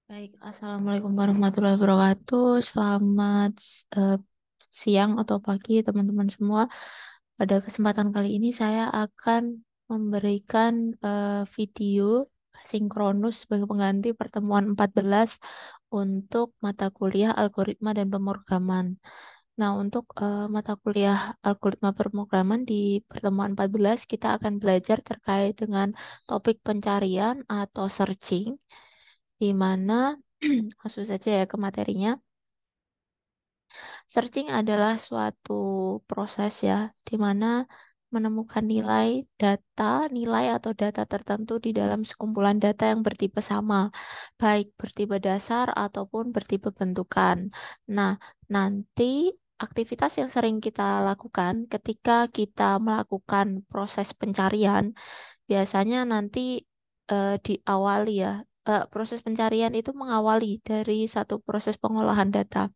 Baik, Assalamualaikum warahmatullahi wabarakatuh. Selamat eh, siang atau pagi teman-teman semua. Pada kesempatan kali ini saya akan memberikan video sinkronus sebagai pengganti pertemuan 14 untuk mata kuliah algoritma dan pemrograman. Nah, untuk mata kuliah algoritma pemrograman di pertemuan 14 kita akan belajar terkait dengan topik pencarian atau searching di mana langsung saja ya ke materinya. Searching adalah suatu proses ya, di mana menemukan nilai atau data tertentu di dalam sekumpulan data yang bertipe sama, baik bertipe dasar ataupun bertipe bentukan. Nah, nanti aktivitas yang sering kita lakukan ketika kita melakukan proses pencarian, biasanya nanti diawali ya. Proses pencarian itu mengawali dari satu proses pengolahan data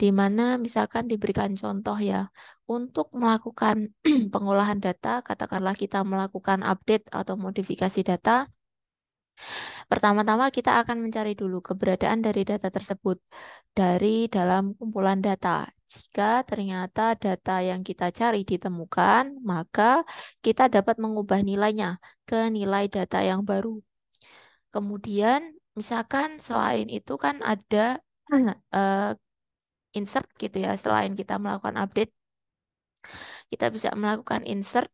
di mana misalkan diberikan contoh ya, untuk melakukan pengolahan data, katakanlah kita melakukan update atau modifikasi data, pertama-tama kita akan mencari dulu keberadaan dari data tersebut dari dalam kumpulan data. Jika ternyata data yang kita cari ditemukan, maka kita dapat mengubah nilainya ke nilai data yang baru. Kemudian, misalkan selain itu kan ada eh, insert gitu ya, selain kita melakukan update, kita bisa melakukan insert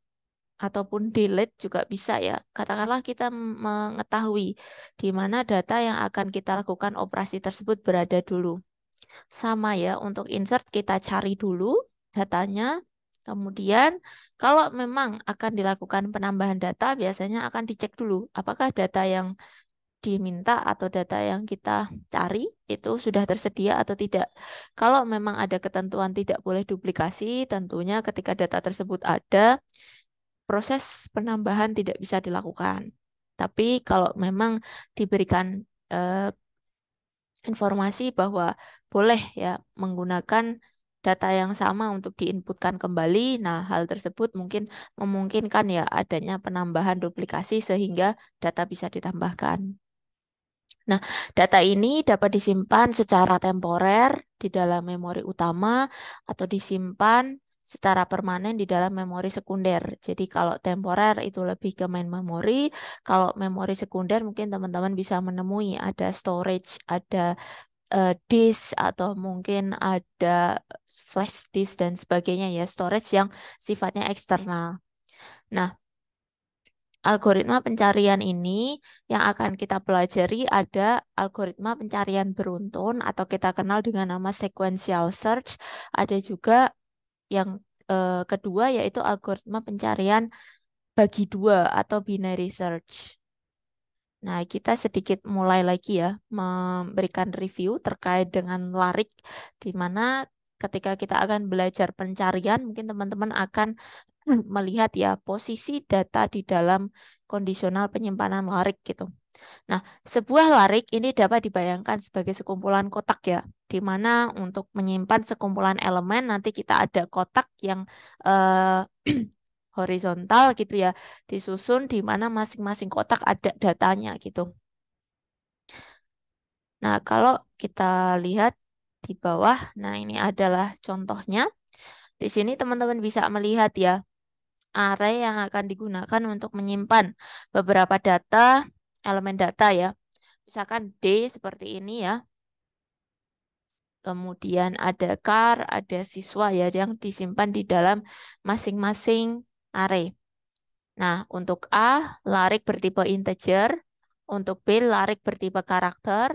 ataupun delete juga bisa ya. Katakanlah kita mengetahui di mana data yang akan kita lakukan operasi tersebut berada dulu. Sama ya, untuk insert kita cari dulu datanya. Kemudian kalau memang akan dilakukan penambahan data, biasanya akan dicek dulu apakah data yang diminta atau data yang kita cari itu sudah tersedia atau tidak. Kalau memang ada ketentuan tidak boleh duplikasi, tentunya ketika data tersebut ada, proses penambahan tidak bisa dilakukan. Tapi kalau memang diberikan eh, informasi bahwa boleh ya menggunakan data yang sama untuk diinputkan kembali, nah hal tersebut mungkin memungkinkan ya adanya penambahan duplikasi sehingga data bisa ditambahkan. Nah, data ini dapat disimpan secara temporer di dalam memori utama atau disimpan secara permanen di dalam memori sekunder. Jadi kalau temporer itu lebih ke main memori, kalau memori sekunder mungkin teman-teman bisa menemui ada storage, ada disk atau mungkin ada flash disk dan sebagainya ya, storage yang sifatnya eksternal. Nah, algoritma pencarian ini yang akan kita pelajari ada algoritma pencarian beruntun atau kita kenal dengan nama sequential search. Ada juga yang kedua yaitu algoritma pencarian bagi dua atau binary search. Nah, kita sedikit mulai lagi ya memberikan review terkait dengan larik di mana ketika kita akan belajar pencarian mungkin teman-teman akan melihat ya posisi data di dalam kondisional penyimpanan larik gitu. Nah, sebuah larik ini dapat dibayangkan sebagai sekumpulan kotak ya, di mana untuk menyimpan sekumpulan elemen nanti kita ada kotak yang eh, horizontal gitu ya, disusun di mana masing-masing kotak ada datanya gitu. Nah, kalau kita lihat di bawah, nah ini adalah contohnya. Di sini teman-teman bisa melihat ya, array yang akan digunakan untuk menyimpan beberapa data, elemen data ya. Misalkan D seperti ini ya. Kemudian ada car, ada siswa ya yang disimpan di dalam masing-masing array. Nah, untuk A, larik bertipe integer. Untuk B, larik bertipe karakter.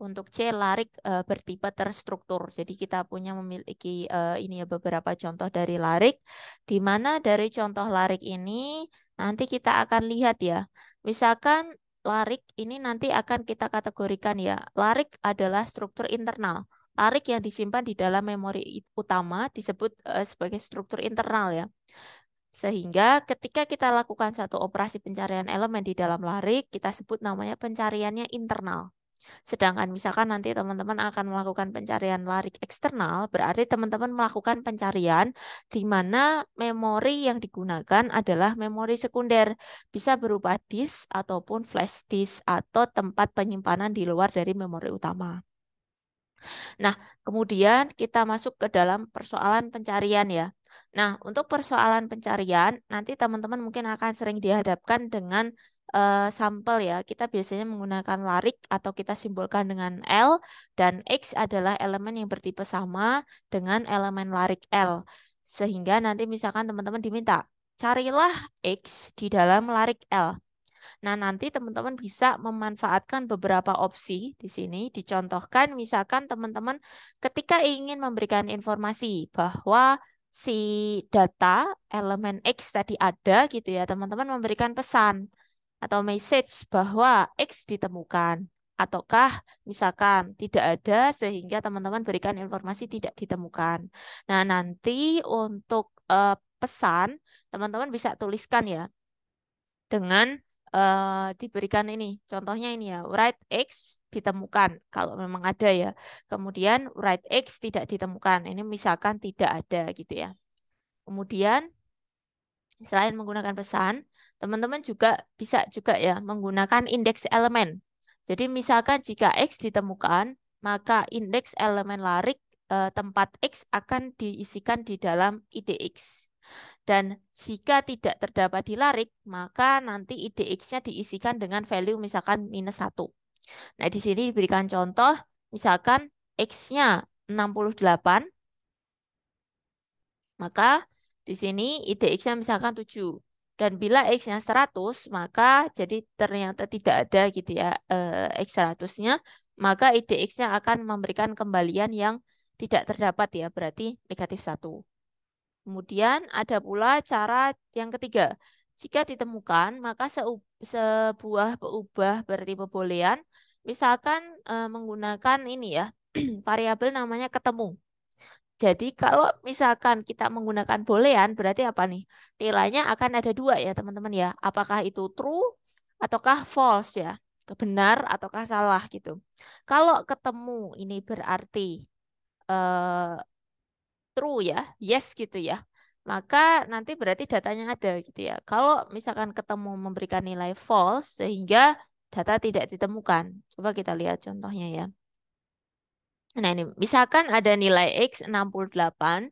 Untuk C, larik bertipe terstruktur. Jadi kita punya memiliki ini ya beberapa contoh dari larik. Di mana dari contoh larik ini nanti kita akan lihat ya. Misalkan larik ini nanti akan kita kategorikan ya. Larik adalah struktur internal. Larik yang disimpan di dalam memori utama disebut sebagai struktur internal ya. Sehingga ketika kita lakukan satu operasi pencarian elemen di dalam larik, kita sebut namanya pencariannya internal. Sedangkan misalkan nanti teman-teman akan melakukan pencarian larik eksternal, berarti teman-teman melakukan pencarian di mana memori yang digunakan adalah memori sekunder, bisa berupa disk ataupun flash disk atau tempat penyimpanan di luar dari memori utama. Nah, kemudian kita masuk ke dalam persoalan pencarian ya. Nah, untuk persoalan pencarian, nanti teman-teman mungkin akan sering dihadapkan dengan sampel ya. Kita biasanya menggunakan larik atau kita simbolkan dengan L, dan X adalah elemen yang bertipe sama dengan elemen larik L. Sehingga nanti misalkan teman-teman diminta, carilah X di dalam larik L. Nah, nanti teman-teman bisa memanfaatkan beberapa opsi di sini. Dicontohkan, misalkan teman-teman ketika ingin memberikan informasi bahwa si data elemen X tadi ada gitu ya, teman-teman memberikan pesan atau message bahwa X ditemukan. Ataukah misalkan tidak ada sehingga teman-teman berikan informasi tidak ditemukan. Nah, nanti untuk pesan, teman-teman bisa tuliskan ya dengan diberikan ini. Contohnya ini ya, write X ditemukan kalau memang ada ya. Kemudian write X tidak ditemukan. Ini misalkan tidak ada gitu ya. Kemudian selain menggunakan pesan, teman-teman juga bisa juga ya menggunakan indeks elemen. Jadi misalkan jika X ditemukan, maka indeks elemen larik tempat X akan diisikan di dalam IDX. Dan jika tidak terdapat di larik, maka nanti IDX-nya diisikan dengan value misalkan -1. Nah, di sini diberikan contoh, misalkan X-nya 68, maka di sini IDX-nya misalkan 7. Dan bila X-nya 100, maka jadi ternyata tidak ada gitu ya X 100-nya, maka IDX-nya akan memberikan kembalian yang tidak terdapat ya, berarti -1. Kemudian ada pula cara yang ketiga. Jika ditemukan, maka sebuah peubah bertipe boolean, misalkan menggunakan ini ya, variabel namanya ketemu. Jadi kalau misalkan kita menggunakan boolean, berarti apa nih? Nilainya akan ada dua ya teman-teman ya. Apakah itu true ataukah false ya? Benar ataukah salah gitu. Kalau ketemu ini berarti eh, true ya, yes gitu ya. Maka nanti berarti datanya ada gitu ya. Kalau misalkan ketemu memberikan nilai false sehingga data tidak ditemukan. Coba kita lihat contohnya ya. Nah ini misalkan ada nilai X 68,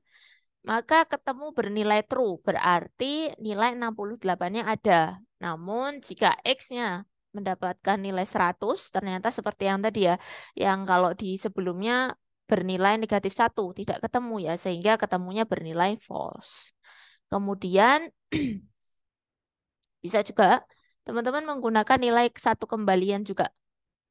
maka ketemu bernilai true, berarti nilai 68-nya ada. Namun jika X-nya mendapatkan nilai 100, ternyata seperti yang tadi ya, yang kalau di sebelumnya bernilai -1, tidak ketemu ya, sehingga ketemunya bernilai false. Kemudian bisa juga teman-teman menggunakan nilai satu kembalian juga.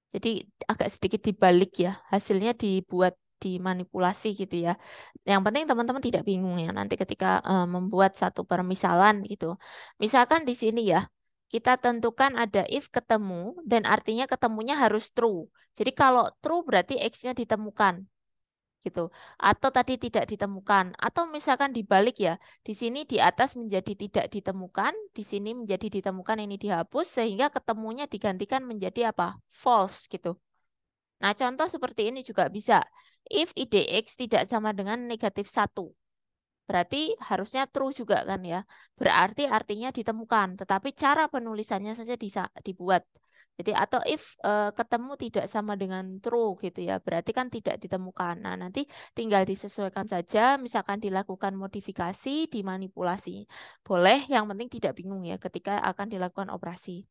Jadi agak sedikit dibalik ya, hasilnya dibuat dimanipulasi gitu ya. Yang penting teman-teman tidak bingung ya nanti ketika membuat satu permisalan gitu. Misalkan di sini ya, kita tentukan ada if ketemu dan artinya ketemunya harus true. Jadi kalau true berarti X-nya ditemukan gitu. Atau tadi tidak ditemukan. Atau misalkan dibalik ya, di sini di atas menjadi tidak ditemukan, di sini menjadi ditemukan, ini dihapus sehingga ketemunya digantikan menjadi apa? False gitu. Nah, contoh seperti ini juga bisa. If IDX tidak sama dengan -1, berarti harusnya true juga kan ya. Berarti artinya ditemukan, tetapi cara penulisannya saja dibuat. Jadi atau if ketemu tidak sama dengan true gitu ya, berarti kan tidak ditemukan. Nah, nanti tinggal disesuaikan saja, misalkan dilakukan modifikasi, dimanipulasi. Boleh, yang penting tidak bingung ya ketika akan dilakukan operasi.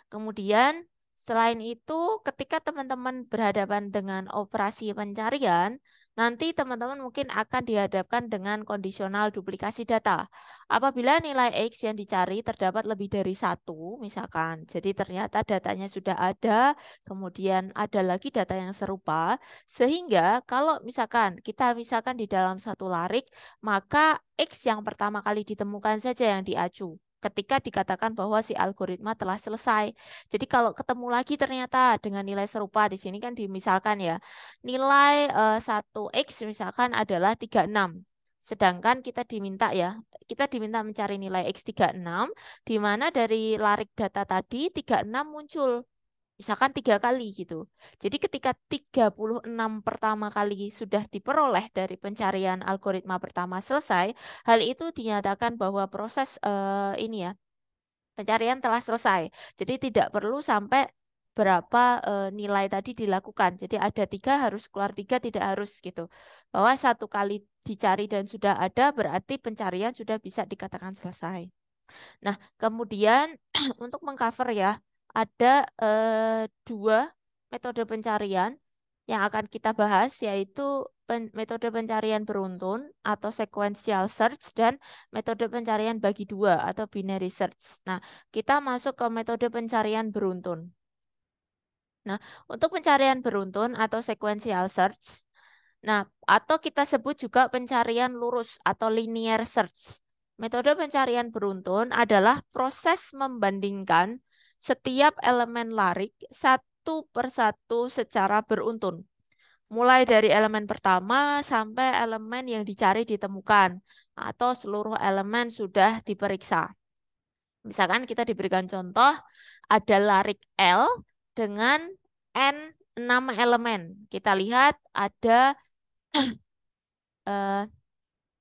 Kemudian, selain itu, ketika teman-teman berhadapan dengan operasi pencarian, nanti teman-teman mungkin akan dihadapkan dengan kondisional duplikasi data. Apabila nilai X yang dicari terdapat lebih dari satu, misalkan, jadi ternyata datanya sudah ada, kemudian ada lagi data yang serupa, sehingga kalau misalkan di dalam satu larik, maka X yang pertama kali ditemukan saja yang diacu ketika dikatakan bahwa si algoritma telah selesai. Jadi kalau ketemu lagi ternyata dengan nilai serupa di sini kan dimisalkan ya, nilai 1x misalkan adalah 36. Sedangkan kita diminta mencari nilai x 36, di mana dari larik data tadi 36 muncul. Misalkan 3 kali gitu. Jadi ketika 36 pertama kali sudah diperoleh dari pencarian algoritma pertama selesai, hal itu dinyatakan bahwa proses ini ya, pencarian telah selesai. Jadi tidak perlu sampai berapa nilai tadi dilakukan. Jadi ada 3 harus keluar 3 tidak harus gitu. Bahwa 1 kali dicari dan sudah ada berarti pencarian sudah bisa dikatakan selesai. Nah, kemudian untuk mengcover ya, ada 2 metode pencarian yang akan kita bahas, yaitu metode pencarian beruntun atau sequential search dan metode pencarian bagi 2 atau binary search. Nah, kita masuk ke metode pencarian beruntun. Nah, untuk pencarian beruntun atau sequential search, nah, atau kita sebut juga pencarian lurus atau linear search. Metode pencarian beruntun adalah proses membandingkan setiap elemen larik satu persatu secara beruntun. Mulai dari elemen pertama sampai elemen yang dicari ditemukan atau seluruh elemen sudah diperiksa. Misalkan kita diberikan contoh ada larik L dengan N 6 elemen. Kita lihat ada eh,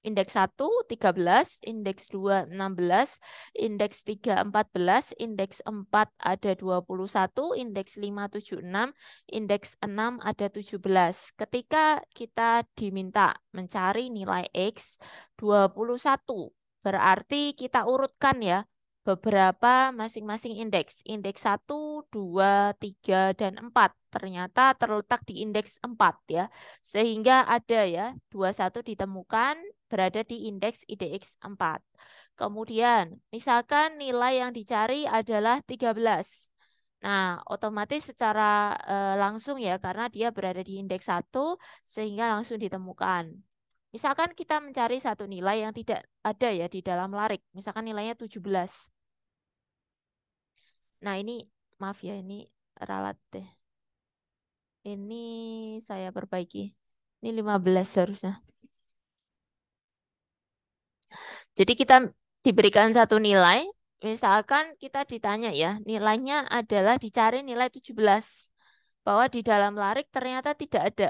indeks 1, 13, indeks 2, 16, indeks 3, 14, indeks 4 ada 21, indeks 5, 76, indeks 6 ada 17. Ketika kita diminta mencari nilai X 21, berarti kita urutkan ya beberapa masing-masing indeks. Indeks 1, 2, 3, dan 4 ternyata terletak di indeks 4 ya. Sehingga ada ya 21 ditemukan berada di indeks IDX 4. Kemudian, misalkan nilai yang dicari adalah 13. Nah, otomatis secara langsung ya, karena dia berada di indeks 1, sehingga langsung ditemukan. Misalkan kita mencari satu nilai yang tidak ada ya di dalam larik. Misalkan nilainya 17. Nah, ini maaf ya, ini ralat deh. Ini saya perbaiki. Ini 15 seharusnya. Jadi kita diberikan satu nilai, misalkan kita ditanya ya, nilainya adalah dicari nilai 17. Bahwa di dalam larik ternyata tidak ada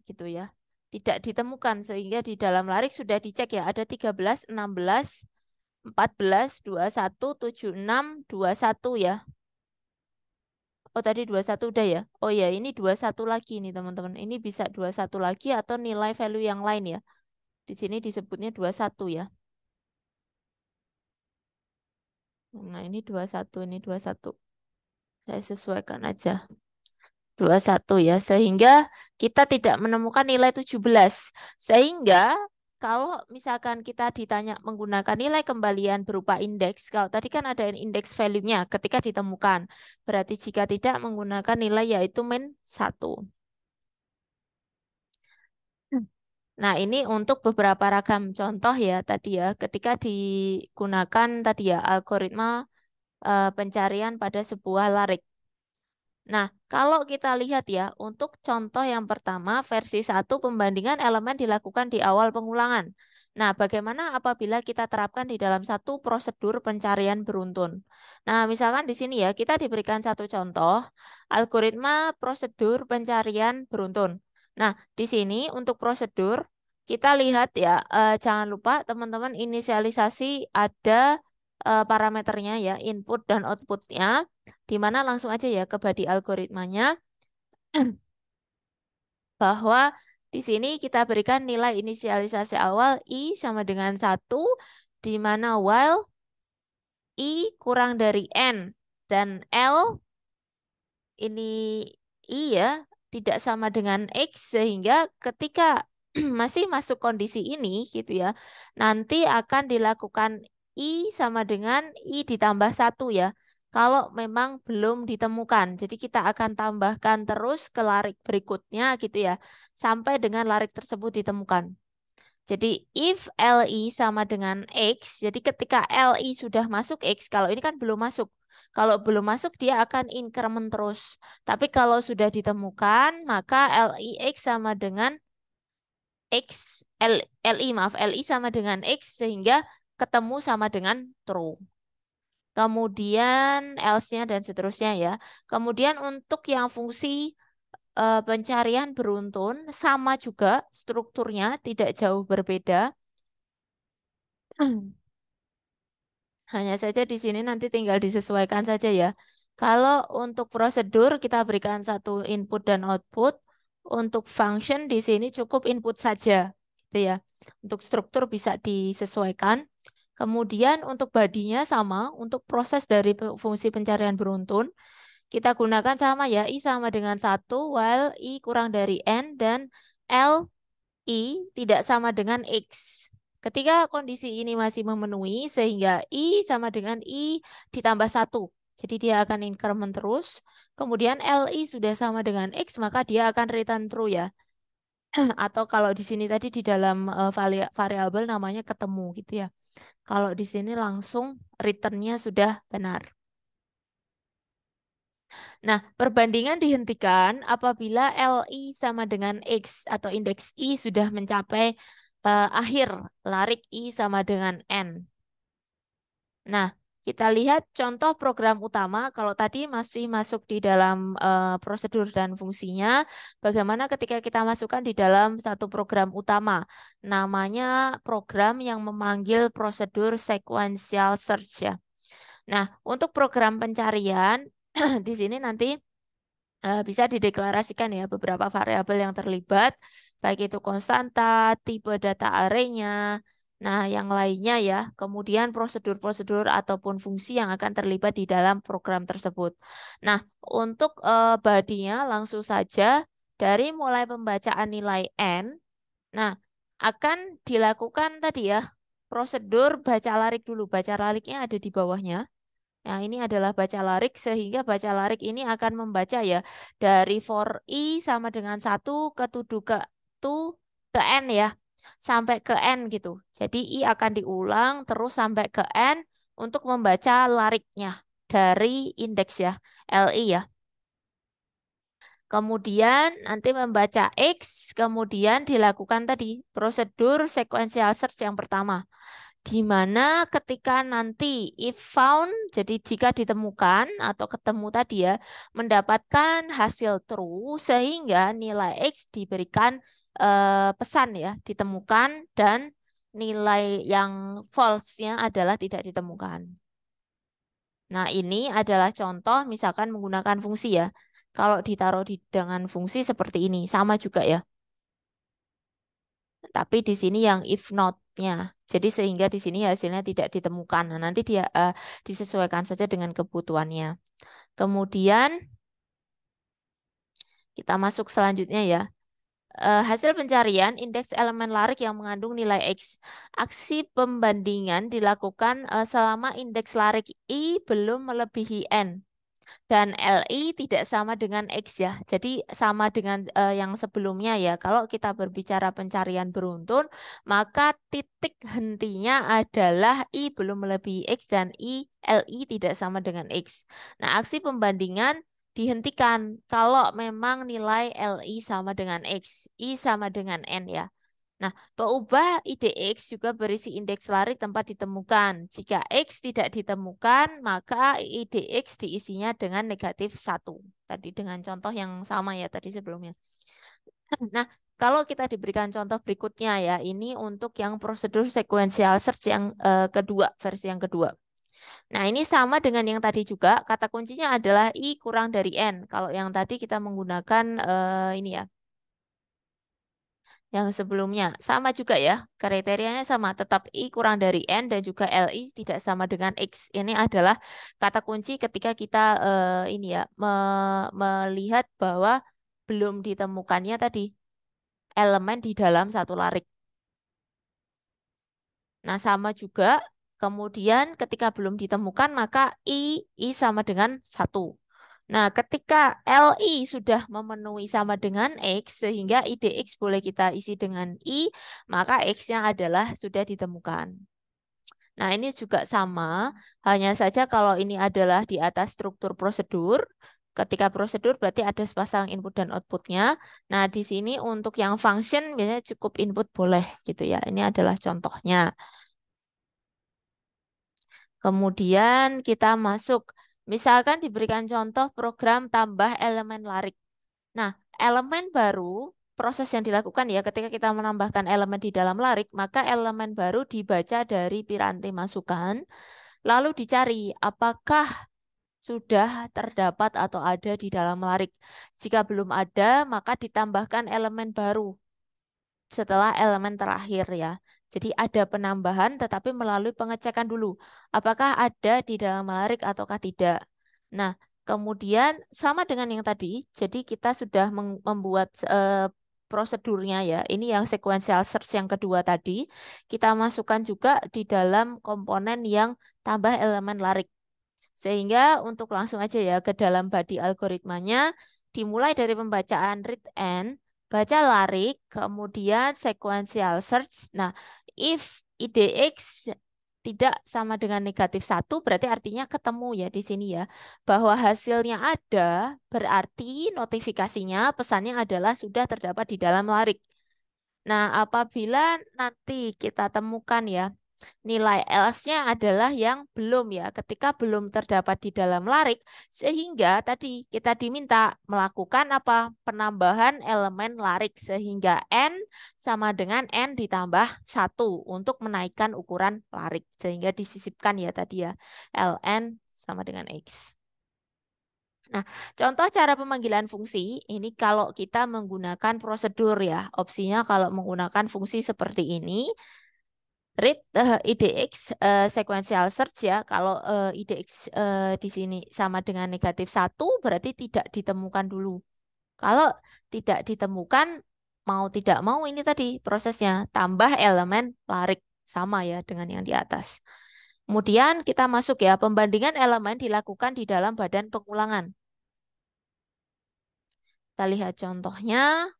gitu ya. Tidak ditemukan sehingga di dalam larik sudah dicek ya, ada 13, 16, 14, 21, 76, 21 ya. Oh tadi 21 udah ya. Oh ya, ini 21 lagi nih teman-teman. Ini bisa 21 lagi atau nilai value yang lain ya. Di sini disebutnya 21 ya. Nah, ini 21, ini 21. Saya sesuaikan aja. 21 ya. Sehingga kita tidak menemukan nilai 17. Sehingga kalau misalkan kita ditanya menggunakan nilai kembalian berupa indeks, kalau tadi kan ada indeks value-nya ketika ditemukan. Berarti jika tidak menggunakan nilai yaitu min 1. Nah, ini untuk beberapa ragam contoh ya tadi ya, ketika digunakan tadi ya algoritma pencarian pada sebuah larik. Nah, kalau kita lihat ya, untuk contoh yang pertama, versi 1 pembandingan elemen dilakukan di awal pengulangan. Nah, bagaimana apabila kita terapkan di dalam satu prosedur pencarian beruntun? Nah, misalkan di sini ya, kita diberikan satu contoh, algoritma prosedur pencarian beruntun. Nah, di sini untuk prosedur, kita lihat ya, jangan lupa teman-teman inisialisasi ada parameternya ya, input dan outputnya. Di mana langsung aja ya ke body algoritmanya bahwa di sini kita berikan nilai inisialisasi awal I sama dengan 1 di mana while I kurang dari N dan L ini I ya tidak sama dengan X sehingga ketika masih masuk kondisi ini gitu ya nanti akan dilakukan I sama dengan I ditambah 1 ya kalau memang belum ditemukan. Jadi kita akan tambahkan terus ke larik berikutnya gitu ya sampai dengan larik tersebut ditemukan. Jadi if LI sama dengan X, jadi ketika LI sudah masuk X, kalau ini kan belum masuk. Kalau belum masuk dia akan increment terus. Tapi kalau sudah ditemukan, maka LI X sama dengan X, LI maaf, LI sama dengan X sehingga ketemu sama dengan true. kemudian else-nya dan seterusnya ya. Kemudian untuk yang fungsi pencarian beruntun sama juga strukturnya tidak jauh berbeda. Hanya saja di sini nanti tinggal disesuaikan saja ya. Kalau untuk prosedur kita berikan satu input dan output. Untuk function di sini cukup input saja, gitu ya. Untuk struktur bisa disesuaikan. Kemudian untuk bodinya sama, untuk proses dari fungsi pencarian beruntun, kita gunakan sama ya, I sama dengan 1, while I kurang dari N, dan L I tidak sama dengan X. Ketika kondisi ini masih memenuhi, sehingga I sama dengan I ditambah 1. Jadi dia akan increment terus. Kemudian LI sudah sama dengan X, maka dia akan return true ya. Atau kalau di sini tadi di dalam variabel namanya ketemu gitu ya. Kalau di sini langsung returnnya sudah benar. Nah, perbandingan dihentikan apabila LI sama dengan X atau indeks I sudah mencapai akhir larik I sama dengan N. Nah, kita lihat contoh program utama. Kalau tadi masih masuk di dalam prosedur dan fungsinya, bagaimana ketika kita masukkan di dalam satu program utama, namanya program yang memanggil prosedur sequential search ya. Nah, untuk program pencarian di sini nanti bisa dideklarasikan ya beberapa variabel yang terlibat, baik itu konstanta, tipe data arraynya, nah yang lainnya ya, kemudian prosedur-prosedur ataupun fungsi yang akan terlibat di dalam program tersebut. Nah, untuk bodinya langsung saja dari mulai pembacaan nilai n, nah akan dilakukan tadi ya prosedur baca larik dulu, baca lariknya ada di bawahnya. Nah, ini adalah baca larik sehingga baca larik ini akan membaca ya dari for i sama dengan 1 ke tuduh ke tu ke n ya. Sampai ke n gitu. Jadi i akan diulang terus sampai ke n untuk membaca lariknya dari indeks ya, LI ya. Kemudian nanti membaca X, kemudian dilakukan tadi prosedur sequential search yang pertama di mana ketika nanti if found, jadi jika ditemukan atau ketemu tadi ya, mendapatkan hasil true sehingga nilai X diberikan pesan ya, ditemukan dan nilai yang false-nya adalah tidak ditemukan. Nah, ini adalah contoh misalkan menggunakan fungsi ya. Kalau ditaruh dengan fungsi seperti ini, sama juga ya. Tapi di sini yang if not-nya. Jadi sehingga di sini hasilnya tidak ditemukan. Nah, nanti dia disesuaikan saja dengan kebutuhannya. Kemudian kita masuk selanjutnya ya. Hasil pencarian indeks elemen larik yang mengandung nilai X. Aksi pembandingan dilakukan selama indeks larik I belum melebihi N. Dan LI tidak sama dengan X ya. Jadi sama dengan yang sebelumnya ya. Kalau kita berbicara pencarian beruntun, maka titik hentinya adalah I belum melebihi X dan LI tidak sama dengan X. Nah, aksi pembandingan dihentikan kalau memang nilai LI sama dengan X, I sama dengan N ya. Nah, peubah IDX juga berisi indeks lari tempat ditemukan. Jika X tidak ditemukan, maka IDX diisinya dengan negatif 1. Tadi dengan contoh yang sama ya tadi sebelumnya. Nah, kalau kita diberikan contoh berikutnya ya, ini untuk yang prosedur sequential search yang kedua, versi yang kedua. Nah, ini sama dengan yang tadi juga, kata kuncinya adalah I kurang dari N. Kalau yang tadi kita menggunakan ini ya, yang sebelumnya sama juga ya, kriterianya sama, tetap I kurang dari N dan juga LI tidak sama dengan X. Ini adalah kata kunci ketika kita ini ya melihat bahwa belum ditemukannya tadi elemen di dalam satu larik. Nah, sama juga kemudian ketika belum ditemukan maka I sama dengan 1. Nah, ketika LI sudah memenuhi sama dengan X, sehingga IDX boleh kita isi dengan I, maka X-nya adalah sudah ditemukan. Nah, ini juga sama, hanya saja kalau ini adalah di atas struktur prosedur, ketika prosedur berarti ada sepasang input dan outputnya. Nah, di sini untuk yang function biasanya cukup input boleh gitu ya. Ini adalah contohnya. Kemudian kita masuk, misalkan diberikan contoh program tambah elemen larik. Nah, elemen baru, proses yang dilakukan ya ketika kita menambahkan elemen di dalam larik, maka elemen baru dibaca dari piranti masukan, lalu dicari apakah sudah terdapat atau ada di dalam larik. Jika belum ada, maka ditambahkan elemen baru setelah elemen terakhir ya. Jadi ada penambahan tetapi melalui pengecekan dulu. Apakah ada di dalam larik ataukah tidak. Nah, kemudian sama dengan yang tadi, jadi kita sudah membuat prosedurnya ya. Ini yang sequential search yang kedua tadi. Kita masukkan juga di dalam komponen yang tambah elemen larik. Sehingga untuk langsung aja ya ke dalam body algoritmanya, dimulai dari pembacaan read and, baca larik, kemudian sequential search. Nah, if IDX tidak sama dengan negatif satu, berarti artinya ketemu ya di sini ya. Bahwa hasilnya ada, berarti notifikasinya, pesannya adalah sudah terdapat di dalam larik. Nah, apabila nanti kita temukan ya, nilai else-nya adalah yang belum ya, ketika belum terdapat di dalam larik, sehingga tadi kita diminta melakukan apa? Penambahan elemen larik, sehingga N sama dengan N ditambah satu untuk menaikkan ukuran larik, sehingga disisipkan ya tadi ya, ln sama dengan X. Nah, contoh cara pemanggilan fungsi ini kalau kita menggunakan prosedur ya. Opsinya kalau menggunakan fungsi seperti ini, read IDX sequential search ya. Kalau IDX di sini sama dengan negatif satu berarti tidak ditemukan dulu. Kalau tidak ditemukan, mau tidak mau ini tadi prosesnya tambah elemen larik sama ya dengan yang di atas. Kemudian kita masuk ya, pembandingan elemen dilakukan di dalam badan pengulangan. Kita lihat contohnya,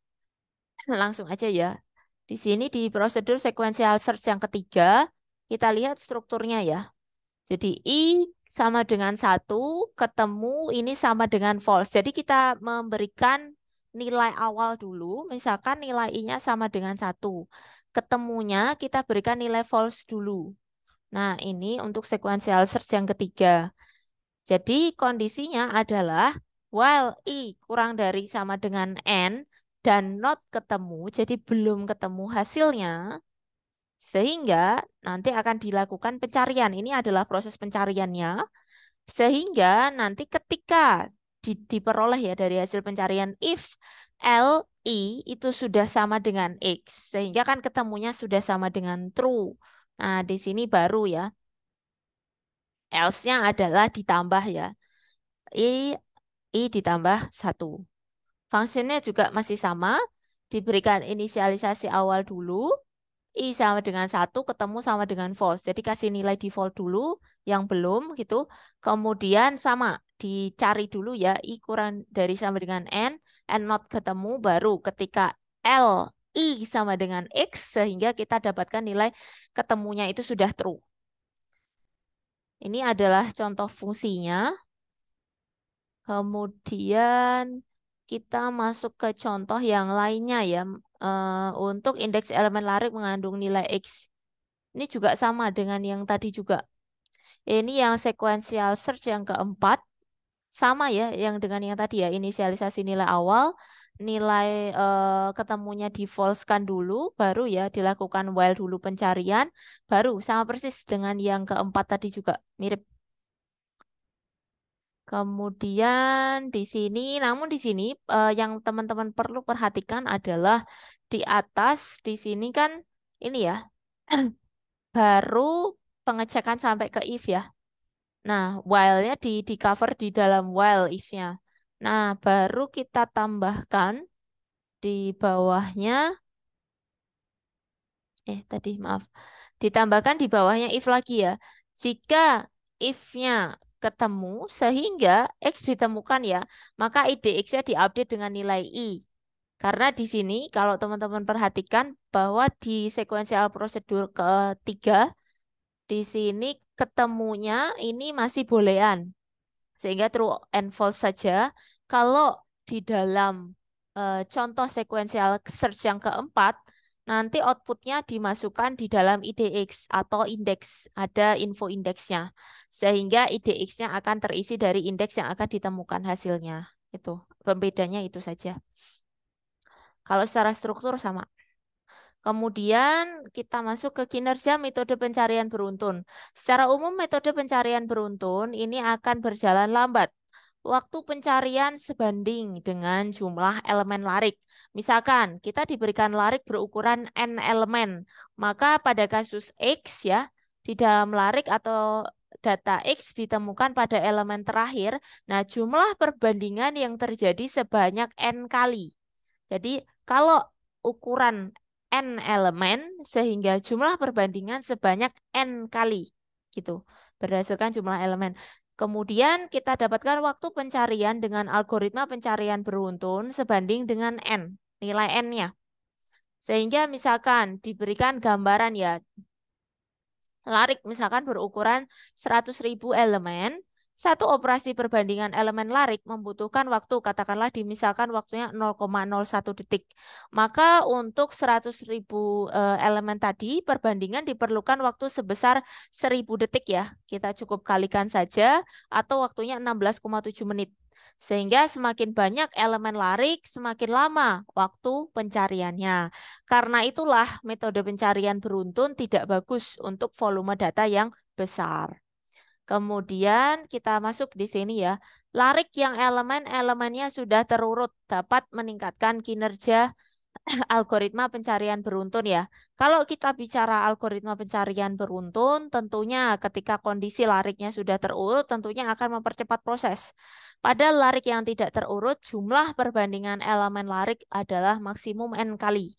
langsung aja ya. Di sini di prosedur sequential search yang ketiga, kita lihat strukturnya ya. Jadi I sama dengan satu, ketemu ini sama dengan false. Jadi kita memberikan nilai awal dulu, misalkan nilai I-nya sama dengan satu. Ketemunya kita berikan nilai false dulu. Nah ini untuk sequential search yang ketiga. Jadi kondisinya adalah while I kurang dari sama dengan N dan not ketemu, jadi belum ketemu hasilnya, sehingga nanti akan dilakukan pencarian. Ini adalah proses pencariannya, sehingga nanti ketika diperoleh ya dari hasil pencarian if L, I itu sudah sama dengan X, sehingga kan ketemunya sudah sama dengan true. Nah, di sini baru ya, else-nya adalah ditambah ya. I ditambah satu. Fungsinya juga masih sama, diberikan inisialisasi awal dulu, I sama dengan satu, ketemu sama dengan false. Jadi kasih nilai default dulu, yang belum gitu. Kemudian sama, dicari dulu ya, I kurang dari sama dengan N not ketemu, baru ketika L, I sama dengan X, sehingga kita dapatkan nilai ketemunya itu sudah true. Ini adalah contoh fungsinya. Kemudian kita masuk ke contoh yang lainnya ya. Untuk indeks elemen larik mengandung nilai X. Ini juga sama dengan yang tadi juga. Ini yang sequential search yang keempat. Sama ya, yang dengan yang tadi ya. Inisialisasi nilai awal. Nilai ketemunya di false-kan dulu. Baru ya dilakukan while dulu pencarian. Baru sama persis dengan yang keempat tadi juga. Mirip. Kemudian di sini, namun di sini yang teman-teman perlu perhatikan adalah di atas di sini kan ini ya baru pengecekan sampai ke if ya. Nah, while-nya di cover di dalam while if-nya. Nah, baru kita tambahkan di bawahnya, tadi maaf, ditambahkan di bawahnya if lagi ya. Jika if-nya ketemu sehingga X ditemukan ya, maka IDX-nya diupdate dengan nilai I. Karena di sini kalau teman-teman perhatikan bahwa di sequential prosedur ketiga, di sini ketemunya ini masih boolean. Sehingga true and false saja. Kalau di dalam contoh sequential search yang keempat, nanti outputnya dimasukkan di dalam IDX atau indeks, ada info indeksnya. Sehingga IDX-nya akan terisi dari indeks yang akan ditemukan hasilnya. Itu, pembedanya itu saja. Kalau secara struktur sama. Kemudian kita masuk ke kinerja metode pencarian beruntun. Secara umum metode pencarian beruntun ini akan berjalan lambat. Waktu pencarian sebanding dengan jumlah elemen larik. Misalkan kita diberikan larik berukuran n elemen, maka pada kasus X ya, di dalam larik atau data X ditemukan pada elemen terakhir. Nah, jumlah perbandingan yang terjadi sebanyak n kali. Jadi kalau ukuran n elemen sehingga jumlah perbandingan sebanyak n kali gitu berdasarkan jumlah elemen. Kemudian kita dapatkan waktu pencarian dengan algoritma pencarian beruntun sebanding dengan n, nilai n-nya. Sehingga misalkan diberikan gambaran ya, larik misalkan berukuran 100.000 elemen, satu operasi perbandingan elemen larik membutuhkan waktu, katakanlah misalkan waktunya 0,01 detik. Maka untuk 100.000 elemen tadi, perbandingan diperlukan waktu sebesar 1.000 detik ya. Kita cukup kalikan saja, atau waktunya 16,7 menit. Sehingga semakin banyak elemen larik, semakin lama waktu pencariannya. Karena itulah metode pencarian beruntun tidak bagus untuk volume data yang besar. Kemudian kita masuk di sini ya. Larik yang elemen-elemennya sudah terurut dapat meningkatkan kinerja algoritma pencarian beruntun ya. Kalau kita bicara algoritma pencarian beruntun, tentunya ketika kondisi lariknya sudah terurut, tentunya akan mempercepat proses. Pada larik yang tidak terurut, jumlah perbandingan elemen larik adalah maksimum n kali.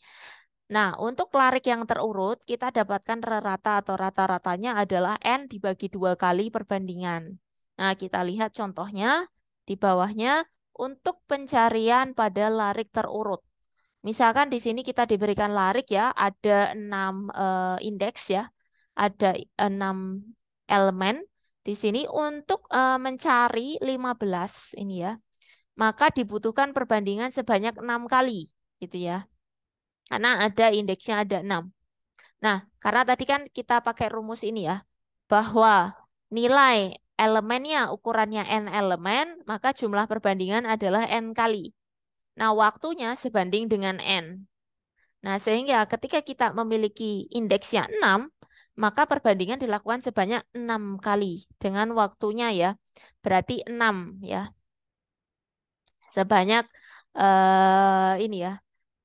Nah, untuk larik yang terurut, kita dapatkan rata atau rata-ratanya adalah N dibagi 2 kali perbandingan. Nah, kita lihat contohnya di bawahnya untuk pencarian pada larik terurut. Misalkan di sini kita diberikan larik ya, ada 6 indeks ya, ada 6 elemen. Di sini untuk mencari 15 ini ya, maka dibutuhkan perbandingan sebanyak 6 kali gitu ya. Karena ada indeksnya ada 6. Nah, karena tadi kan kita pakai rumus ini ya, bahwa nilai elemennya ukurannya n elemen, maka jumlah perbandingan adalah n kali. Nah, waktunya sebanding dengan n. Nah, sehingga ketika kita memiliki indeksnya 6, maka perbandingan dilakukan sebanyak 6 kali dengan waktunya ya. Berarti 6 ya. Sebanyak ini ya.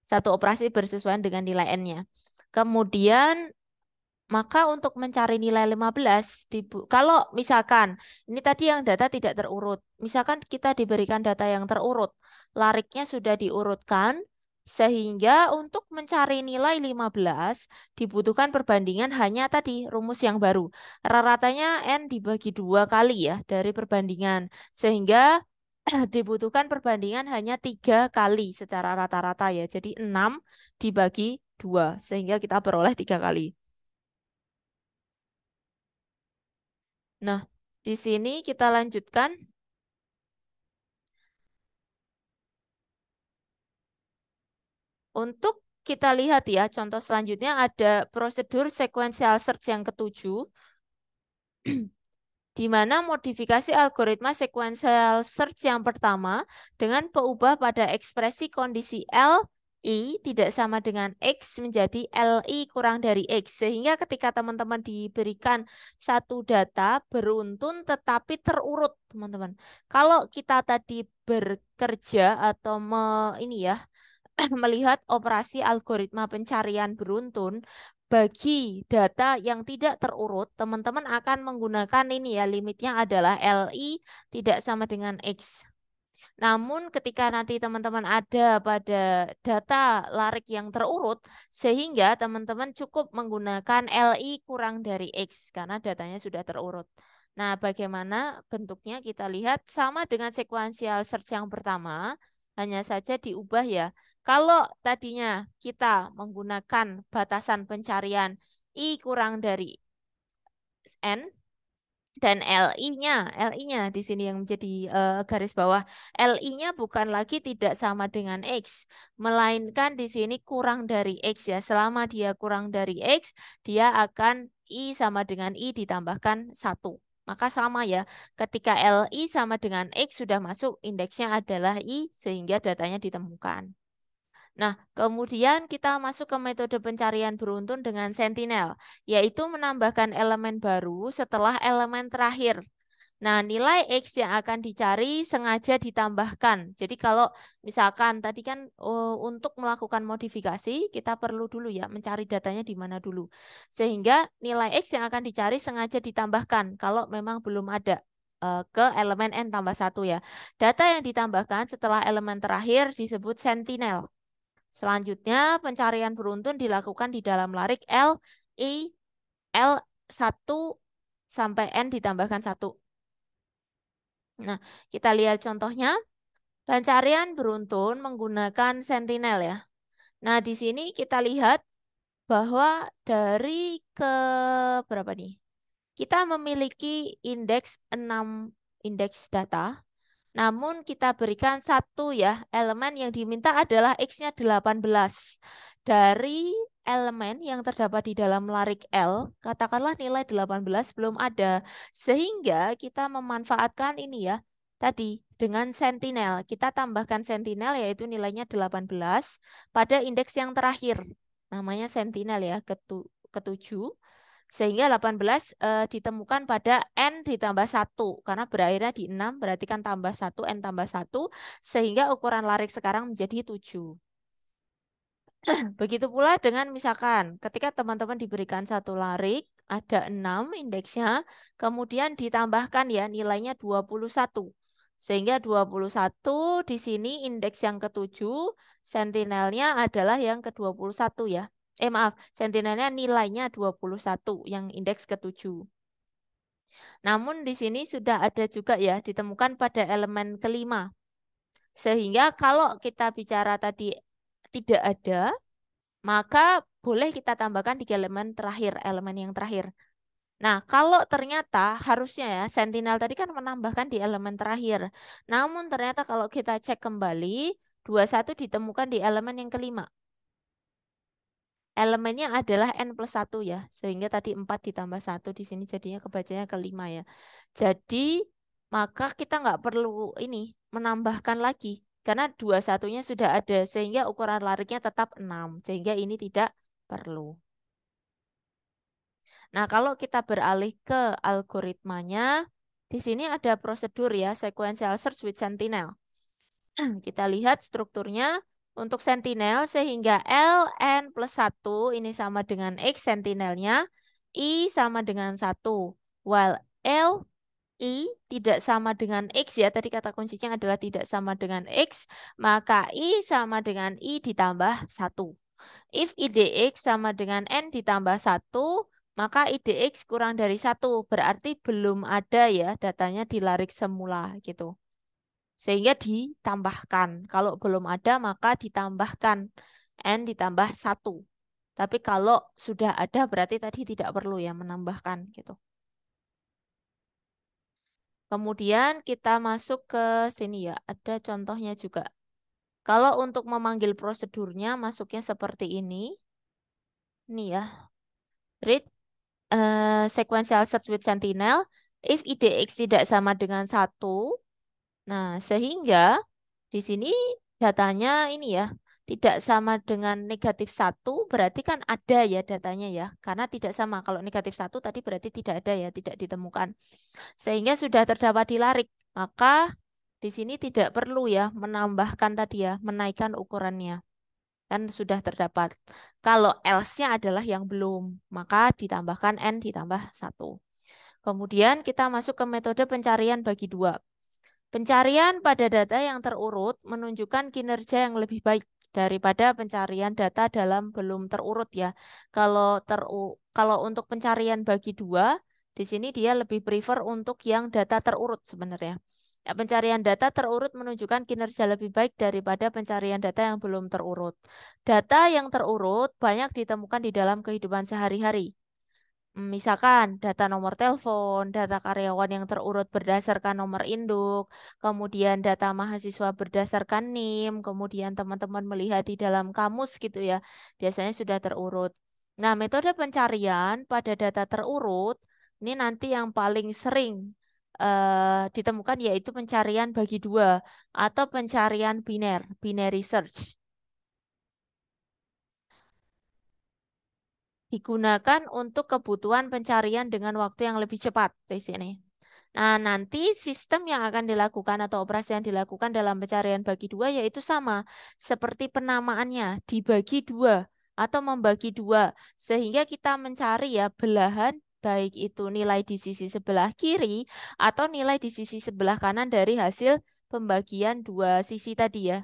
Satu operasi bersesuaian dengan nilai n-nya. Kemudian maka untuk mencari nilai 15, kalau misalkan ini tadi yang data tidak terurut, misalkan kita diberikan data yang terurut, lariknya sudah diurutkan, sehingga untuk mencari nilai 15 dibutuhkan perbandingan hanya tadi rumus yang baru. Rata-ratanya N dibagi 2 kali ya dari perbandingan, sehingga dibutuhkan perbandingan hanya 3 kali secara rata-rata ya. Jadi 6 dibagi 2 sehingga kita beroleh 3 kali. Nah, di sini kita lanjutkan. Untuk kita lihat ya, contoh selanjutnya ada prosedur sequential search yang ketujuh, di mana modifikasi algoritma sequential search yang pertama dengan pengubah pada ekspresi kondisi L, I tidak sama dengan X menjadi LI kurang dari X. Sehingga ketika teman-teman diberikan satu data beruntun tetapi terurut, teman-teman. Kalau kita tadi bekerja atau ini ya, melihat operasi algoritma pencarian beruntun, bagi data yang tidak terurut, teman-teman akan menggunakan ini ya, limitnya adalah LI tidak sama dengan X. Namun ketika nanti teman-teman ada pada data larik yang terurut, sehingga teman-teman cukup menggunakan LI kurang dari X karena datanya sudah terurut. Nah, bagaimana bentuknya kita lihat sama dengan sequential search yang pertama, hanya saja diubah ya. Kalau tadinya kita menggunakan batasan pencarian I kurang dari N, Dan LI-nya di sini yang menjadi garis bawah. LI-nya bukan lagi tidak sama dengan X, melainkan di sini kurang dari X ya. Selama dia kurang dari X, dia akan I sama dengan I ditambahkan 1. Maka sama ya, ketika LI sama dengan X sudah masuk, indeksnya adalah I, sehingga datanya ditemukan. Nah, kemudian kita masuk ke metode pencarian beruntun dengan sentinel, yaitu menambahkan elemen baru setelah elemen terakhir. Nah, nilai X yang akan dicari sengaja ditambahkan. Jadi kalau misalkan tadi kan untuk melakukan modifikasi, kita perlu dulu ya mencari datanya di mana dulu. Sehingga nilai X yang akan dicari sengaja ditambahkan kalau memang belum ada ke elemen N tambah 1 ya. Data yang ditambahkan setelah elemen terakhir disebut sentinel. Selanjutnya, pencarian beruntun dilakukan di dalam larik L, I, L1 sampai N ditambahkan 1. Nah, kita lihat contohnya. Pencarian beruntun menggunakan sentinel ya. Nah, di sini kita lihat bahwa dari ke berapa nih? Kita memiliki indeks 6 indeks data. Namun kita berikan satu ya, elemen yang diminta adalah X-nya 18. Dari elemen yang terdapat di dalam larik L, katakanlah nilai 18 belum ada. Sehingga kita memanfaatkan ini ya, tadi dengan sentinel. Kita tambahkan sentinel yaitu nilainya 18 pada indeks yang terakhir. Namanya sentinel ya, ketujuh. Sehingga 18 ditemukan pada N ditambah 1. Karena berakhirnya di 6, berarti kan tambah 1, N tambah 1. Sehingga ukuran larik sekarang menjadi 7. Begitu pula dengan misalkan ketika teman-teman diberikan satu larik, ada 6 indeksnya, kemudian ditambahkan ya nilainya 21. Sehingga 21 di sini indeks yang ketujuh, sentinelnya adalah yang ke-21 ya. Maaf, sentinelnya nilainya 21 yang indeks ketujuh. Namun di sini sudah ada juga ya ditemukan pada elemen kelima. Sehingga kalau kita bicara tadi tidak ada, maka boleh kita tambahkan di elemen terakhir, elemen yang terakhir. Nah, kalau ternyata harusnya ya sentinel tadi kan menambahkan di elemen terakhir. Namun ternyata kalau kita cek kembali, 21 ditemukan di elemen yang kelima. Elemennya adalah N+1 ya, sehingga tadi 4 ditambah 1 di sini jadinya kebacanya kelima ya. Jadi, maka kita nggak perlu ini menambahkan lagi, karena 21-nya sudah ada, sehingga ukuran lariknya tetap 6, sehingga ini tidak perlu. Nah, kalau kita beralih ke algoritmanya, di sini ada prosedur ya, sequential search with sentinel. Kita lihat strukturnya untuk sentinel sehingga ln+1 ini sama dengan X sentinelnya, I sama dengan 1. While I tidak sama dengan X ya, tadi kata kuncinya adalah tidak sama dengan X, maka I sama dengan I ditambah 1. If IDX sama dengan N ditambah 1, maka IDX kurang dari 1, berarti belum ada ya datanya di larik semula gitu. Sehingga ditambahkan. Kalau belum ada maka ditambahkan N ditambah 1. Tapi kalau sudah ada berarti tadi tidak perlu ya menambahkan gitu. Kemudian kita masuk ke sini ya, ada contohnya juga. Kalau untuk memanggil prosedurnya masuknya seperti ini. Ini ya. Read sequential search with sentinel if IDX tidak sama dengan 1. Nah, sehingga di sini datanya ini ya, tidak sama dengan -1 berarti kan ada ya datanya ya. Karena tidak sama. Kalau -1 tadi berarti tidak ada ya, tidak ditemukan. Sehingga sudah terdapat di larik. Maka di sini tidak perlu ya menambahkan tadi ya, menaikkan ukurannya. Kan sudah terdapat. Kalau else-nya adalah yang belum, maka ditambahkan N ditambah 1. Kemudian kita masuk ke metode pencarian bagi 2. Pencarian pada data yang terurut menunjukkan kinerja yang lebih baik daripada pencarian data dalam belum terurut ya. Kalau untuk pencarian bagi 2, di sini dia lebih prefer untuk yang data terurut sebenarnya. Ya, pencarian data terurut menunjukkan kinerja lebih baik daripada pencarian data yang belum terurut. Data yang terurut banyak ditemukan di dalam kehidupan sehari-hari. Misalkan data nomor telepon, data karyawan yang terurut berdasarkan nomor induk, kemudian data mahasiswa berdasarkan NIM, kemudian teman-teman melihat di dalam kamus gitu ya, biasanya sudah terurut. Nah, metode pencarian pada data terurut ini nanti yang paling sering ditemukan yaitu pencarian bagi dua atau pencarian biner, binary search. Digunakan untuk kebutuhan pencarian dengan waktu yang lebih cepat di sini. Nah, nanti sistem yang akan dilakukan atau operasi yang dilakukan dalam pencarian bagi dua yaitu sama seperti penamaannya, dibagi dua atau membagi dua. Sehingga kita mencari ya belahan baik itu nilai di sisi sebelah kiri atau nilai di sisi sebelah kanan dari hasil pembagian dua sisi tadi ya.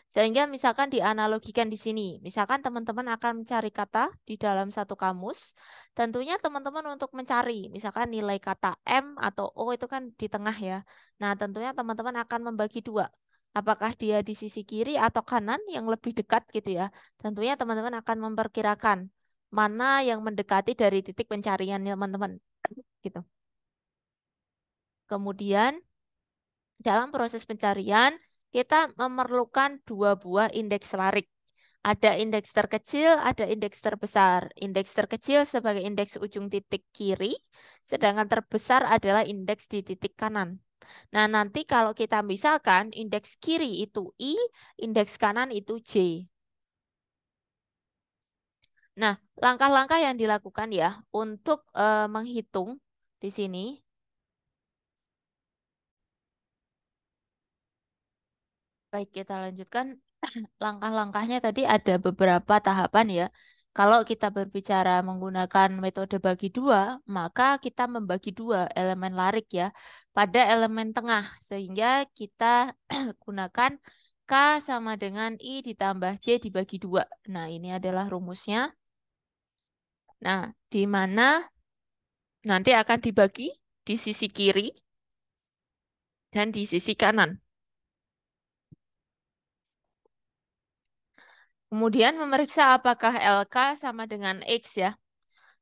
Sehingga misalkan dianalogikan di sini, misalkan teman-teman akan mencari kata di dalam satu kamus, tentunya teman-teman untuk mencari, misalkan nilai kata M atau O itu kan di tengah ya. Nah, tentunya teman-teman akan membagi dua. Apakah dia di sisi kiri atau kanan yang lebih dekat gitu ya. Tentunya teman-teman akan memperkirakan mana yang mendekati dari titik pencarian teman-teman gitu. Kemudian dalam proses pencarian, kita memerlukan dua buah indeks larik. Ada indeks terkecil, ada indeks terbesar. Indeks terkecil sebagai indeks ujung titik kiri, sedangkan terbesar adalah indeks di titik kanan. Nah, nanti kalau kita misalkan indeks kiri itu I, indeks kanan itu J. Nah, langkah-langkah yang dilakukan ya untuk menghitung di sini. Baik, kita lanjutkan. Langkah-langkahnya tadi ada beberapa tahapan ya. Kalau kita berbicara menggunakan metode bagi dua, maka kita membagi dua elemen larik ya pada elemen tengah. Sehingga kita gunakan K sama dengan I ditambah J dibagi dua. Nah, ini adalah rumusnya. Nah, di mana nanti akan dibagi di sisi kiri dan di sisi kanan. Kemudian memeriksa apakah LK sama dengan X ya.